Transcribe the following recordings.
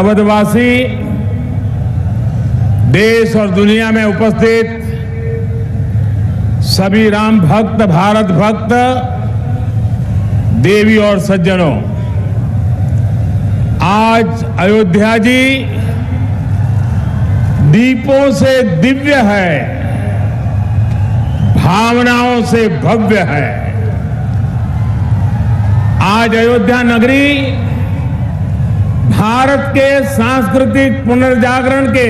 अवधवासी, देश और दुनिया में उपस्थित सभी राम भक्त, भारत भक्त, देवी और सज्जनों, आज अयोध्या जी दीपों से दिव्य है, भावनाओं से भव्य है। आज अयोध्या नगरी भारत के सांस्कृतिक पुनर्जागरण के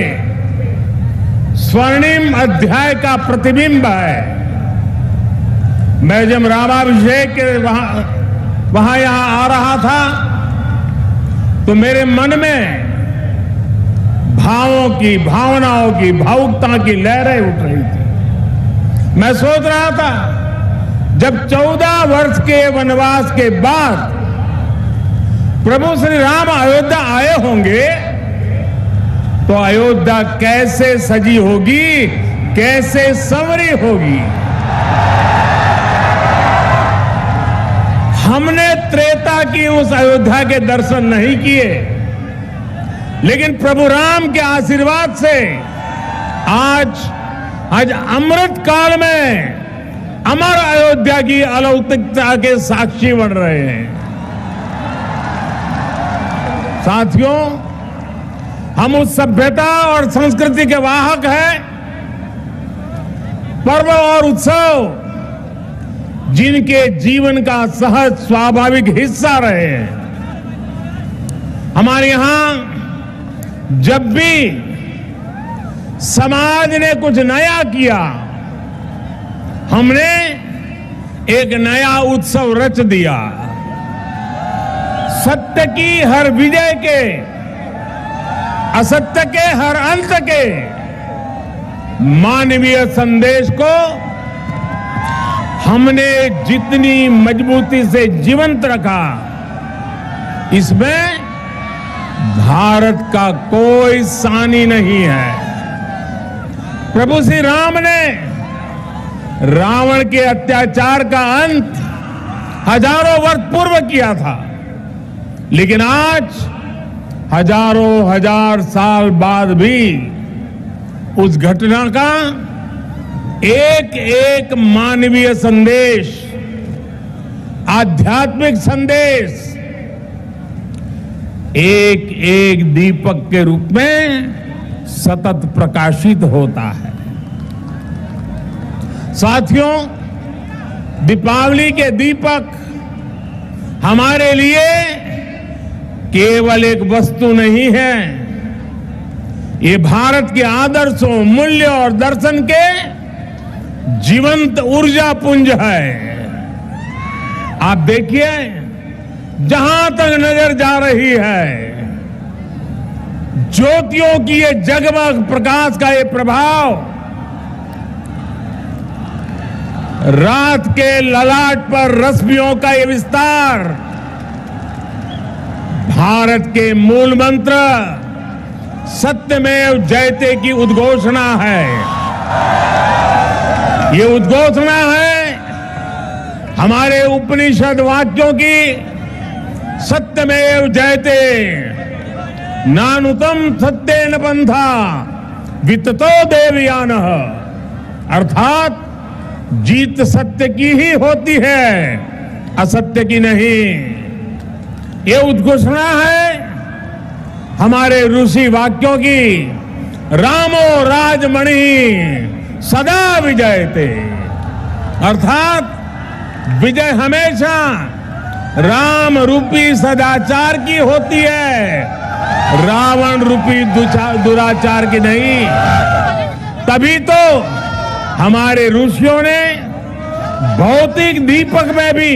स्वर्णिम अध्याय का प्रतिबिंब है। मैं जब रामाभिषेक के वहां यहां आ रहा था तो मेरे मन में भावों की, भावनाओं की, भावुकता की लहरें उठ रही थी। मैं सोच रहा था जब 14 वर्ष के वनवास के बाद प्रभु श्री राम अयोध्या आए होंगे तो अयोध्या कैसे सजी होगी, कैसे संवरी होगी। हमने त्रेता की उस अयोध्या के दर्शन नहीं किए, लेकिन प्रभु राम के आशीर्वाद से आज अमृत काल में अमर अयोध्या की अलौकिकता के साक्षी बन रहे हैं। साथियों, हम उस सभ्यता और संस्कृति के वाहक हैं। पर्व और उत्सव जिनके जीवन का सहज स्वाभाविक हिस्सा रहे हैं। हमारे यहां जब भी समाज ने कुछ नया किया, हमने एक नया उत्सव रच दिया। सत्य की हर विजय के, असत्य के हर अंत के मानवीय संदेश को हमने जितनी मजबूती से जीवंत रखा, इसमें भारत का कोई सानी नहीं है। प्रभु श्री राम ने रावण के अत्याचार का अंत हजारों वर्ष पूर्व किया था, लेकिन आज हजारों हजार साल बाद भी उस घटना का एक एक मानवीय संदेश, आध्यात्मिक संदेश एक एक दीपक के रूप में सतत प्रकाशित होता है। साथियों, दीपावली के दीपक हमारे लिए केवल एक वस्तु नहीं है, ये भारत के आदर्शों, मूल्य और दर्शन के जीवंत ऊर्जा पुंज है। आप देखिए, जहां तक नजर जा रही है, ज्योतियों की ये जगमग प्रकाश का ये प्रभाव रात के ललाट पर रश्मियों का ये विस्तार भारत के मूल मंत्र सत्यमेव जयते की उद्घोषणा है। ये उद्घोषणा है हमारे उपनिषद वाक्यों की, सत्यमेव जयते, नानुतम सत्येन पंथा विततो देवयानः, अर्थात जीत सत्य की ही होती है, असत्य की नहीं। ये उद्घोषणा है हमारे ऋषि वाक्यों की, रामो राजमणि सदा विजयते, अर्थात विजय हमेशा राम रूपी सदाचार की होती है, रावण रूपी दुराचार की नहीं। तभी तो हमारे ऋषियों ने भौतिक दीपक में भी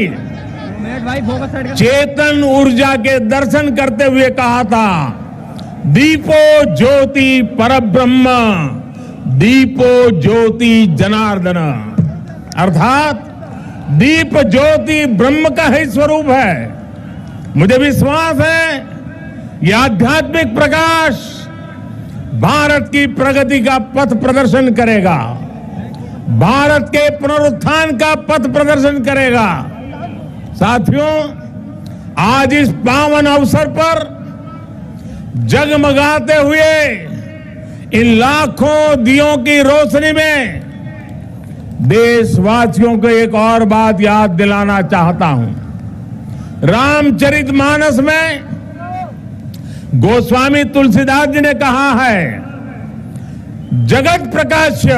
चेतन ऊर्जा के दर्शन करते हुए कहा था, दीपो ज्योति परब्रह्म, दीपो ज्योति जनार्दन, अर्थात दीप ज्योति ब्रह्म का ही स्वरूप है। मुझे विश्वास है यह आध्यात्मिक प्रकाश भारत की प्रगति का पथ प्रदर्शन करेगा, भारत के पुनरुत्थान का पथ प्रदर्शन करेगा। साथियों, आज इस पावन अवसर पर जगमगाते हुए इन लाखों दियों की रोशनी में देशवासियों को एक और बात याद दिलाना चाहता हूं। रामचरितमानस में गोस्वामी तुलसीदास जी ने कहा है, जगत प्रकाश्य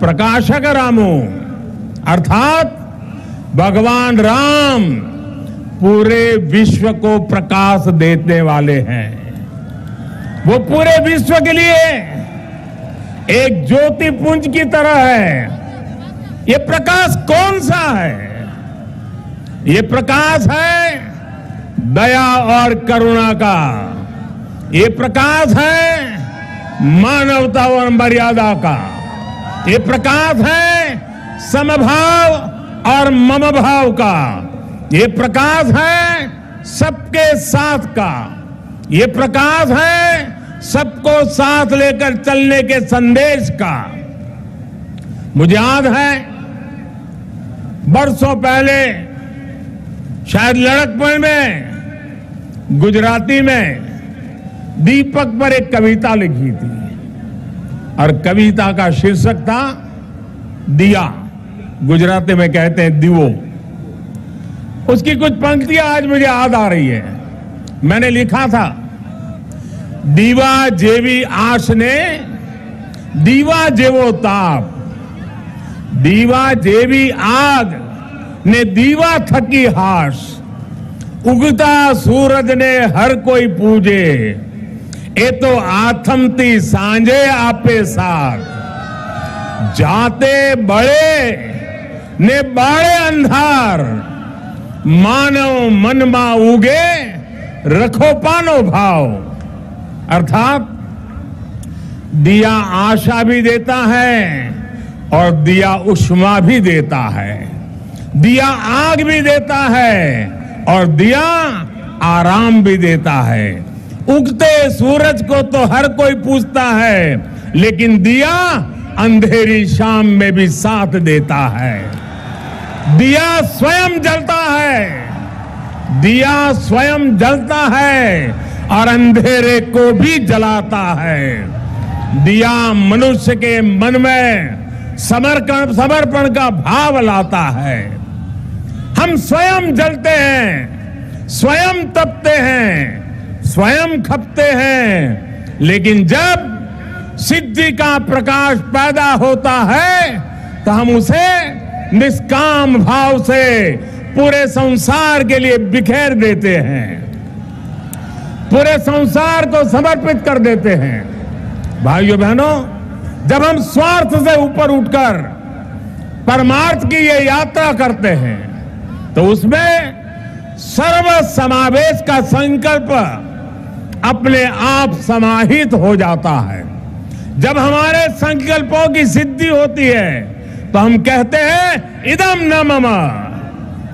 प्रकाशक रामो, अर्थात भगवान राम पूरे विश्व को प्रकाश देने वाले हैं। वो पूरे विश्व के लिए एक ज्योतिपुंज की तरह है। ये प्रकाश कौन सा है? ये प्रकाश है दया और करुणा का। ये प्रकाश है मानवता और मर्यादा का। ये प्रकाश है समभाव और मम भाव का। ये प्रकाश है सबके साथ का। ये प्रकाश है सबको साथ लेकर चलने के संदेश का। मुझे याद है बरसों पहले शायद लड़कपन में गुजराती में दीपक पर एक कविता लिखी थी और कविता का शीर्षक था दिया। गुजराती में कहते हैं दीवो। उसकी कुछ पंक्तियां आज मुझे याद आ रही है। मैंने लिखा था, दीवा जेवी आश ने दीवा जेवो ताप, दीवा जेवी आग ने दीवा थकी हाश, उगता सूरज ने हर कोई पूजे, ए तो आथमती सांझे आपे साथ, जाते बड़े ने बाड़े अंधार, मानव मन मा उगे रखो पानो भाव। अर्थात दिया आशा भी देता है और दिया उष्मा भी देता है, दिया आग भी देता है और दिया आराम भी देता है। उगते सूरज को तो हर कोई पूछता है, लेकिन दिया अंधेरी शाम में भी साथ देता है। दिया स्वयं जलता है, दिया स्वयं जलता है और अंधेरे को भी जलाता है। दिया मनुष्य के मन में समर्पण का भाव लाता है। हम स्वयं जलते हैं, स्वयं तपते हैं, स्वयं खपते हैं, लेकिन जब सिद्धि का प्रकाश पैदा होता है तो हम उसे निष्काम भाव से पूरे संसार के लिए बिखेर देते हैं, पूरे संसार को समर्पित कर देते हैं। भाइयों बहनों, जब हम स्वार्थ से ऊपर उठकर परमार्थ की ये यात्रा करते हैं तो उसमें सर्व समावेश का संकल्प अपने आप समाहित हो जाता है। जब हमारे संकल्पों की सिद्धि होती है तो हम कहते हैं इदम न मम,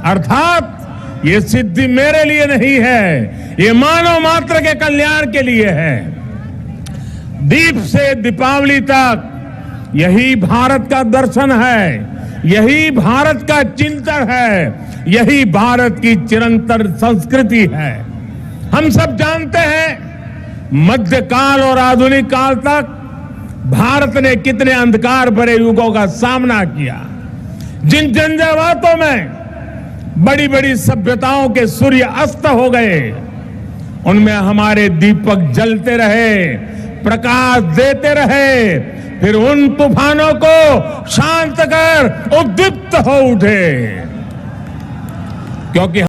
अर्थात ये सिद्धि मेरे लिए नहीं है, ये मानव मात्र के कल्याण के लिए है। दीप से दीपावली तक यही भारत का दर्शन है, यही भारत का चिंतन है, यही भारत की चिरंतन संस्कृति है। हम सब जानते हैं मध्यकाल और आधुनिक काल तक भारत ने कितने अंधकार भरे युगों का सामना किया। जिन झंझावातों में बड़ी बड़ी सभ्यताओं के सूर्य अस्त हो गए, उनमें हमारे दीपक जलते रहे, प्रकाश देते रहे, फिर उन तूफानों को शांत कर उद्दीप्त हो उठे, क्योंकि